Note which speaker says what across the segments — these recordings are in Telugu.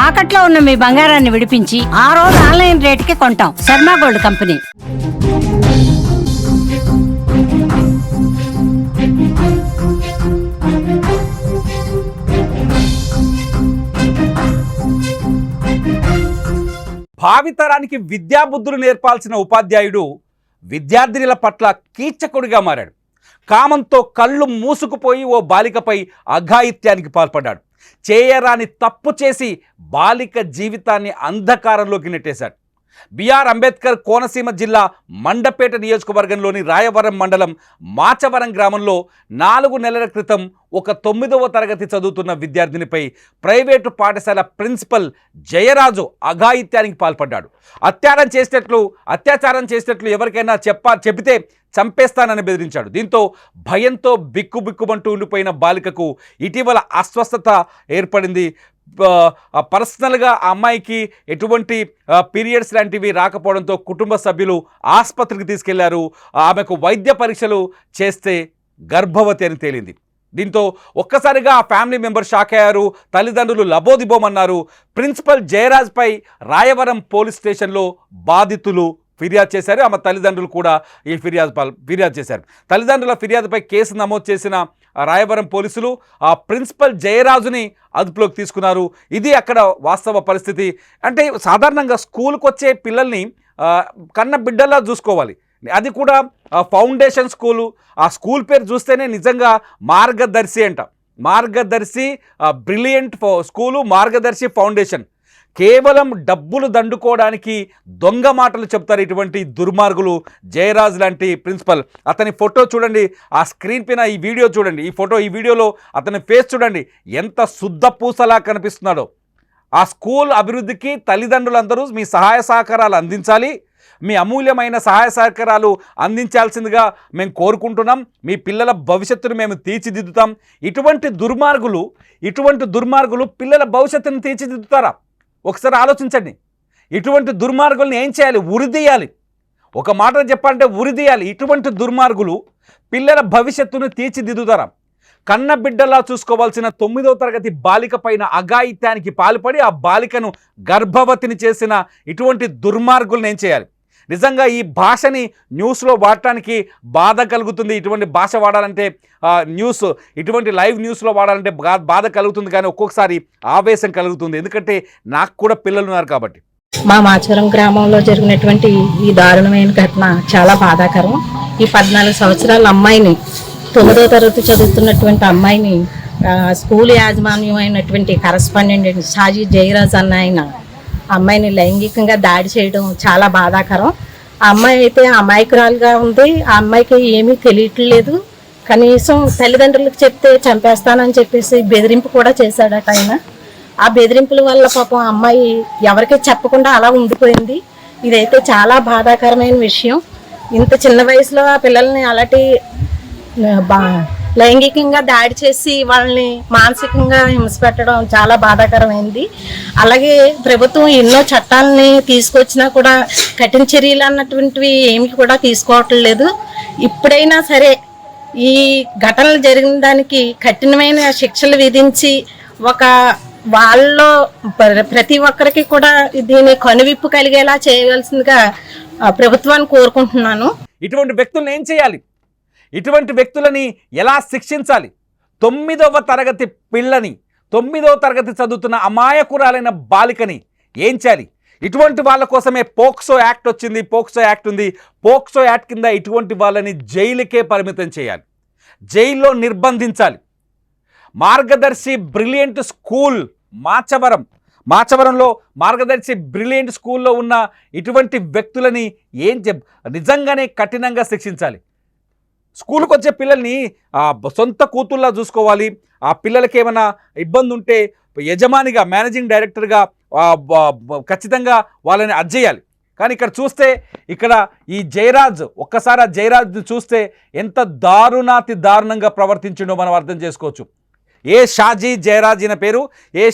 Speaker 1: తాకట్లో ఉన్న మీ బంగారాన్ని విడిపించి ఆ రోజు ఆన్లైన్ రేటుకి కొంటాం. Sharma gold company.
Speaker 2: భావితరానికి విద్యాబుద్ధులు నేర్పాల్సిన ఉపాధ్యాయుడు విద్యార్థినుల పట్ల కీచకుడిగా మారాడు. కామంతో కళ్ళు మూసుకుపోయి ఓ బాలికపై అఘాయిత్యానికి పాల్పడ్డాడు. చేయరాని తప్పు చేసి బాలిక జీవితాన్ని అంధకారంలోకి నెట్టేశాడు. బిఆర్ అంబేద్కర్ కోనసీమ జిల్లా మండపేట నియోజకవర్గంలోని రాయవరం మండలం మాచవరం గ్రామంలో 4 నెలల క్రితం ఒక 9వ తరగతి చదువుతున్న విద్యార్థినిపై ప్రైవేటు పాఠశాల ప్రిన్సిపల్ జయరాజు అఘాయిత్యానికి పాల్పడ్డాడు. అత్యాచారం చేసినట్లు ఎవరికైనా చెబితే చంపేస్తానని బెదిరించాడు. దీంతో భయంతో బిక్కుబిక్కుమంటూ ఉండిపోయిన బాలికకు ఇటీవల అస్వస్థత ఏర్పడింది. పర్సనల్గా ఆ అమ్మాయికి ఎటువంటి పీరియడ్స్ లాంటివి రాకపోవడంతో కుటుంబ సభ్యులు ఆసుపత్రికి తీసుకెళ్లారు. ఆమెకు వైద్య పరీక్షలు చేస్తే గర్భవతి అని తేలింది. దీంతో ఒక్కసారిగా ఆ ఫ్యామిలీ మెంబర్ షాక్ అయ్యారు. తల్లిదండ్రులు లబోదిబోమన్నారు. ప్రిన్సిపల్ జయరాజ్పై రాయవరం పోలీస్ స్టేషన్లో బాధితులు ఫిర్యాదు చేశారు. ఆమె తల్లిదండ్రులు కూడా ఈ ఫిర్యాదు చేశారు. తల్లిదండ్రుల ఫిర్యాదుపై కేసు నమోదు చేసిన రాయవరం పోలీసులు ఆ ప్రిన్సిపల్ జయరాజుని అదుపులోకి తీసుకున్నారు. ఇది అక్కడ వాస్తవ పరిస్థితి. అంటే సాధారణంగా స్కూల్కి వచ్చే పిల్లల్ని కన్న బిడ్డల్లా చూసుకోవాలి. అది కూడా ఫౌండేషన్ స్కూలు. ఆ స్కూల్ పేరు చూస్తేనే నిజంగా మార్గదర్శి అంట. మార్గదర్శి బ్రిలియంట్ స్కూలు, మార్గదర్శి ఫౌండేషన్. కేవలం డబ్బులు దండుకోవడానికి దొంగ మాటలు చెప్తారు ఇటువంటి దుర్మార్గులు. జయరాజ్ లాంటి ప్రిన్సిపల్, అతని ఫోటో చూడండి, ఆ స్క్రీన్ పైన ఈ వీడియో చూడండి, ఈ వీడియోలో అతని ఫేస్ చూడండి, ఎంత శుద్ధ పూసలా కనిపిస్తున్నాడో. ఆ స్కూల్ అభివృద్ధికి తల్లిదండ్రులందరూ మీ సహాయ సహకారాలు అందించాలి. మీ అమూల్యమైన సహాయ సహకారాలు అందించాల్సిందిగా మేము కోరుకుంటున్నాం. మీ పిల్లల భవిష్యత్తును మేము తీర్చిదిద్దుతాం. ఇటువంటి దుర్మార్గులు పిల్లల భవిష్యత్తును తీర్చిదిద్దుతారా? ఒకసారి ఆలోచించండి. ఇటువంటి దుర్మార్గులను ఏం చేయాలి? ఉరిదీయాలి. ఒక మాట చెప్పాలంటే ఉరిదీయాలి. ఇటువంటి దుర్మార్గులు పిల్లల భవిష్యత్తును తీర్చిదిద్దుతారా? కన్న బిడ్డలా చూసుకోవాల్సిన 9వ తరగతి బాలిక పైన అఘాయిత్యానికి పాల్పడి ఆ బాలికను గర్భవతిని చేసిన ఇటువంటి దుర్మార్గులను ఏం చేయాలి? నిజంగా ఈ భాషని న్యూస్లో వాడటానికి బాధ కలుగుతుంది. ఇటువంటి భాష వాడాలంటే ఇటువంటి లైవ్ న్యూస్లో వాడాలంటే బాధ కలుగుతుంది, కానీ ఒక్కొక్కసారి ఆవేశం కలుగుతుంది. ఎందుకంటే నాకు కూడా పిల్లలు ఉన్నారు కాబట్టి.
Speaker 3: మా మాచవరం గ్రామంలో జరిగినటువంటి ఈ దారుణమైన ఘటన చాలా బాధాకరం. ఈ 14 సంవత్సరాల అమ్మాయిని, 9వ తరగతి చదువుతున్నటువంటి అమ్మాయిని స్కూల్ యాజమాన్యం అయినటువంటి కరస్పాండెంట్ షాజీ జయరాజ్ అన్న ఆయన అమ్మాయిని లైంగికంగా దాడి చేయడం చాలా బాధాకరం. ఆ అమ్మాయి అయితే అమాయకురాలుగా ఉంది. ఆ అమ్మాయికి ఏమీ తెలియట్లేదు. కనీసం తల్లిదండ్రులకు చెప్తే చంపేస్తానని చెప్పేసి బెదిరింపు కూడా చేశాడట ఆయన. ఆ బెదిరింపుల వల్ల పాపం అమ్మాయి ఎవరికీ చెప్పకుండా అలా ఉండిపోయింది. ఇదైతే చాలా బాధాకరమైన విషయం. ఇంత చిన్న వయసులో ఆ పిల్లల్ని అలాంటి లైంగికంగా దాడి చేసి వాళ్ళని మానసికంగా హింస పెట్టడం చాలా బాధాకరమైంది. అలాగే ప్రభుత్వం ఎన్నో చట్టాలని తీసుకొచ్చినా కూడా కఠిన చర్యలు అన్నటువంటివి ఏమి కూడా తీసుకోవట్లేదు. ఇప్పుడైనా సరే ఈ ఘటనలు జరిగిన దానికి కఠినమైన శిక్షలు విధించి వాళ్ళలో ప్రతి ఒక్కరికి కూడా దీని కనువిప్పు కలిగేలా చేయవలసిందిగా ప్రభుత్వాన్ని కోరుకుంటున్నాను.
Speaker 2: ఇటువంటి వ్యక్తులను ఏం చేయాలి? ఇటువంటి వ్యక్తులని ఎలా శిక్షించాలి? 9వ తరగతి పిల్లని, 9వ తరగతి చదువుతున్న అమాయకురాలైన బాలికని ఏం చేయాలి? ఇటువంటి వాళ్ళ కోసమే పోక్సో యాక్ట్ వచ్చింది. పోక్సో యాక్ట్ ఉంది. పోక్సో యాక్ట్ కింద ఇటువంటి వాళ్ళని జైలుకే పరిమితం చేయాలి, జైల్లో నిర్బంధించాలి. మార్గదర్శి బ్రిలియంట్ స్కూల్ మాచవరంలో మార్గదర్శి బ్రిలియంట్ స్కూల్లో ఉన్న ఇటువంటి వ్యక్తులని నిజంగానే కఠినంగా శిక్షించాలి. స్కూల్కి వచ్చే పిల్లల్ని సొంత కూతుల్లా చూసుకోవాలి. ఆ పిల్లలకి ఏమైనా ఇబ్బంది ఉంటే యజమానిగా, మేనేజింగ్ డైరెక్టర్గా ఖచ్చితంగా వాళ్ళని అజ్జేయాలి. కానీ ఇక్కడ చూస్తే ఈ జయరాజ్, ఒక్కసారి ఆ జయరాజ్ని చూస్తే ఎంత దారుణంగా ప్రవర్తించిండో మనం అర్థం చేసుకోవచ్చు. షాజీ జయరాజ్ ఈయన పేరు.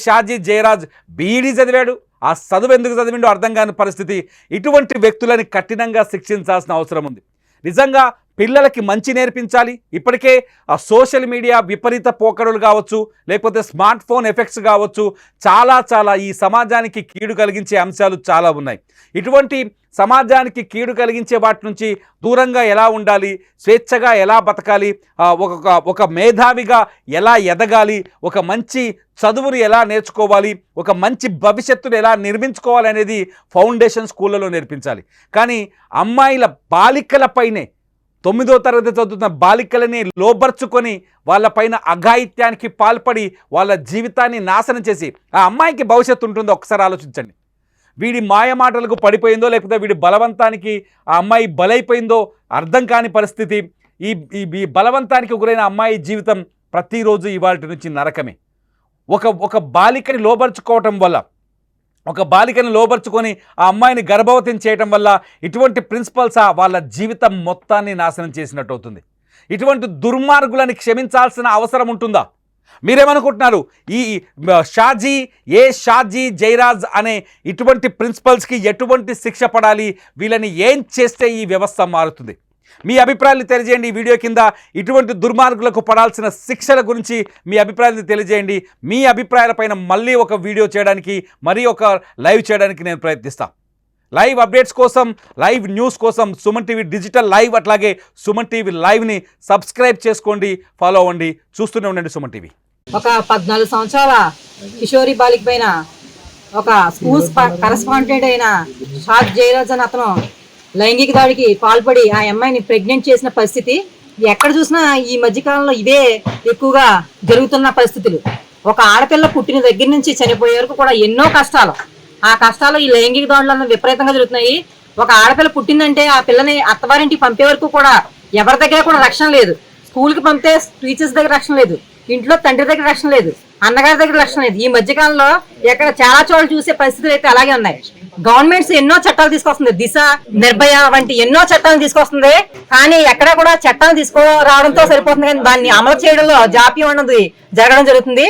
Speaker 2: షాజీ జయరాజ్ బీఈడీ చదివాడు. ఆ చదువు ఎందుకు చదివిండో అర్థం కాని పరిస్థితి. ఇటువంటి వ్యక్తులని కఠినంగా శిక్షించాల్సిన అవసరం ఉంది. నిజంగా పిల్లలకి మంచి నేర్పించాలి. ఇప్పటికే ఆ సోషల్ మీడియా విపరీత పోకడలు కావచ్చు, లేకపోతే స్మార్ట్ ఫోన్ ఎఫెక్ట్స్ కావచ్చు, చాలా ఈ సమాజానికి కీడు కలిగించే అంశాలు చాలా ఉన్నాయి. ఇటువంటి సమాజానికి కీడు కలిగించే వాటి నుంచి దూరంగా ఎలా ఉండాలి, స్వేచ్ఛగా ఎలా బతకాలి, ఒక మేధావిగా ఎలా ఎదగాలి, ఒక మంచి చదువును ఎలా నేర్చుకోవాలి, ఒక మంచి భవిష్యత్తును ఎలా నిర్మించుకోవాలి అనేది ఫౌండేషన్ స్కూళ్ళలో నేర్పించాలి. కానీ అమ్మాయిల బాలికలపైనే 9వ తరగతి చదువుతున్న బాలికలని లోబర్చుకొని వాళ్ళపైన అఘాయిత్యానికి పాల్పడి వాళ్ళ జీవితాన్ని నాశనం చేసి ఆ అమ్మాయికి భవిష్యత్తు ఉంటుందో ఒకసారి ఆలోచించండి. వీడి మాయమాటలకు పడిపోయిందో లేకపోతే వీడి బలవంతానికి ఆ అమ్మాయి బలైపోయిందో అర్థం కాని పరిస్థితి. ఈ బలవంతానికి గురైన అమ్మాయి జీవితం ప్రతిరోజు ఇవాళ నుంచి నరకమే. ఒక బాలికని లోబర్చుకోవటం వల్ల, ఒక బాలికని లోబర్చుకొని ఆ అమ్మాయిని గర్భవతిని చేయటం వల్ల ఇటువంటి ప్రిన్సిపల్స్ వాళ్ళ జీవితం మొత్తాన్ని నాశనం చేసినట్టు అవుతుంది. ఇటువంటి దుర్మార్గులని క్షమించాల్సిన అవసరం ఉంటుందా? మీరేమనుకుంటున్నారు? ఈ షాజీ జైరాజ్ అనే ఇటువంటి ప్రిన్సిపల్స్కి ఎటువంటి శిక్ష పడాలి? వీళ్ళని ఏం చేస్తే ఈ వ్యవస్థ మారుతుంది? మీ అభిప్రాయాలు తెలియజేయండి. ఈ వీడియో కింద ఇటువంటి దుర్మార్గులకు పడాల్సిన శిక్షల గురించి మీ అభిప్రాయాలు తెలియజేయండి. మీ అభిప్రాయాలపైన మళ్ళీ ఒక వీడియో చేయడానికి, మరీ ఒక లైవ్ చేయడానికి నేను ప్రయత్నిస్తాను. లైవ్ అప్డేట్స్ కోసం, లైవ్ న్యూస్ కోసం సుమన్ టీవీ డిజిటల్ లైవ్, అట్లాగే సుమన్ టీవీ లైవ్ని సబ్స్క్రైబ్ చేసుకోండి, ఫాలో అవ్వండి, చూస్తూనే ఉండండి సుమన్ టీవీ.
Speaker 3: ఒక 14 సంవత్సరాల కిషోరి బాలిక పైన ఒక స్కూల్ కరెస్పాండెంట్ అయిన షాద్ జయరాజ్ అని అతను లైంగిక దాడికి పాల్పడి ఆ అమ్మాయిని ప్రెగ్నెంట్ చేసిన పరిస్థితి ఎక్కడ చూసినా ఈ మధ్యకాలంలో ఇవే ఎక్కువగా జరుగుతున్న పరిస్థితులు. ఒక ఆడపిల్ల పుట్టిన దగ్గర నుంచి చనిపోయే వరకు కూడా ఎన్నో కష్టాలు, ఆ కష్టాలు ఈ లైంగిక దాడులు విపరీతంగా జరుగుతున్నాయి. ఒక ఆడపిల్ల పుట్టిందంటే ఆ పిల్లని అత్తవారింటికి పంపే వరకు కూడా ఎవరి దగ్గర కూడా రక్షణ లేదు. స్కూల్కి పంపితే టీచర్స్ దగ్గర రక్షణ లేదు, ఇంట్లో తండ్రి దగ్గర రక్షణ లేదు, అన్నగారి దగ్గర రక్షణ లేదు. ఈ మధ్యకాలంలో ఎక్కడ చాలా చోట్ల చూసే పరిస్థితులు అయితే అలాగే ఉన్నాయి. గవర్నమెంట్స్ ఎన్నో చట్టాలు తీసుకొస్తుంది, దిశ, నిర్భయ వంటి ఎన్నో చట్టాలు తీసుకొస్తుంది. కానీ ఎక్కడ కూడా చట్టాలు తీసుకురావడంతో సరిపోతుంది, కానీ దాన్ని అమలు చేయడంలో జాప్యం అన్నది జరగడం జరుగుతుంది.